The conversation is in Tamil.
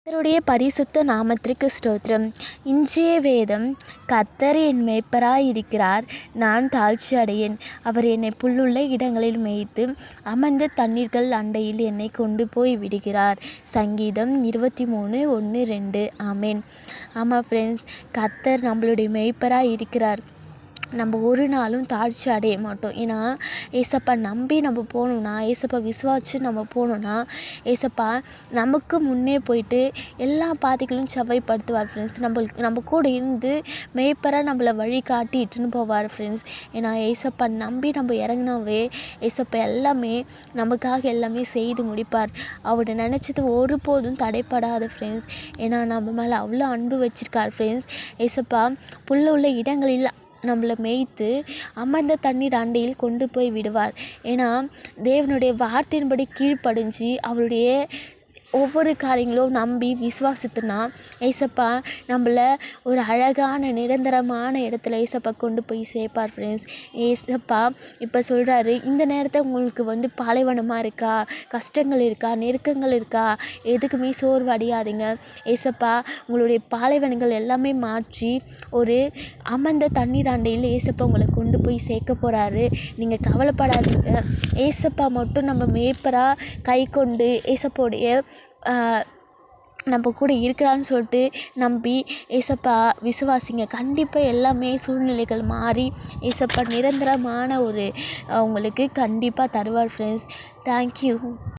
கர்த்தருடைய பரிசுத்த நாமத்திற்கு ஸ்தோத்திரம். இன்றைய வேதம், கர்த்தர் என் மேய்ப்பராயிருக்கிறார், நான் தாழ்ச்சி அடையேன். அவர் என்னை புல்லுள்ள இடங்களில் மேய்த்து அமர்ந்த தண்ணீர்கள் அண்டையில் என்னை கொண்டு போய் விடுகிறார். சங்கீதம் 23:1-2. ஆமேன். ஆமாம் ஃப்ரெண்ட்ஸ், கர்த்தர் நம்மளுடைய மேய்ப்பராயிருக்கிறார். நம்ம ஒரு நாளும் தாழ்ச்சி அடைய மாட்டோம். ஏன்னா ஏசப்பா நம்பி நம்ம போகணுன்னா, ஏசப்பா விசுவாசித்து நம்ம போகணுன்னா, ஏசப்பா நமக்கு முன்னே போயிட்டு எல்லா பாதைகளும் செவ்வாய்ப்படுத்துவார் ஃப்ரெண்ட்ஸ். நம்ம கூட இருந்து மேய்ப்பராக நம்மளை வழி காட்டி இட்டுன்னு போவார் ஃப்ரெண்ட்ஸ். ஏன்னா ஏசப்பா நம்பி நம்ம இறங்கினாவே ஏசப்பா எல்லாமே நமக்காக எல்லாமே செய்து முடிப்பார். அவர் நினச்சது ஒருபோதும் தடைப்படாத ஃப்ரெண்ட்ஸ். ஏன்னா நம்ம மேலே அவ்வளோ அன்பு வச்சுருக்கார் ஃப்ரெண்ட்ஸ். ஏசப்பா புல்லுள்ள இடங்களில் நம்மளை மேய்த்து அமர்ந்த தண்ணீர் அண்டையில் கொண்டு போய் விடுவார். ஏன்னா தேவனுடைய வார்த்தையின்படி கீழ்ப்படிஞ்சு அவருடைய ஒவ்வொரு காரியங்களும் நம்பி விசுவாசித்துனா ஏசப்பா நம்மளை ஒரு அழகான நிரந்தரமான இடத்துல ஏசப்பா கொண்டு போய் சேர்ப்பார் ஃப்ரெண்ட்ஸ். ஏசப்பா இப்போ சொல்கிறாரு, இந்த நேரத்தை உங்களுக்கு பாலைவனமாக இருக்கா, கஷ்டங்கள் இருக்கா, நெருக்கங்கள் இருக்கா, எதுக்குமே சோர்வு அடையாதீங்க. ஏசப்பா உங்களுடைய பாலைவனங்கள் எல்லாமே மாற்றி ஒரு அமர்ந்த தண்ணீர் அண்டையில் ஏசப்பா உங்களை கொண்டு போய் சேர்க்க போகிறாரு. நீங்கள் கவலைப்படாதீங்க. ஏசப்பா மட்டும் நம்ம மேய்ப்பராக கை கொண்டு ஏசப்போடைய நம்ம கூட இருக்கிறான்னு சொல்லிட்டு நம்பி ஏசப்பா விசுவாசிங்க. கண்டிப்பாக எல்லாமே சூழ்நிலைகள் மாறி ஏசப்பா நிரந்தரமான ஒரு உங்களுக்கு கண்டிப்பாக தருவார் ஃப்ரெண்ட்ஸ். தேங்க்யூ.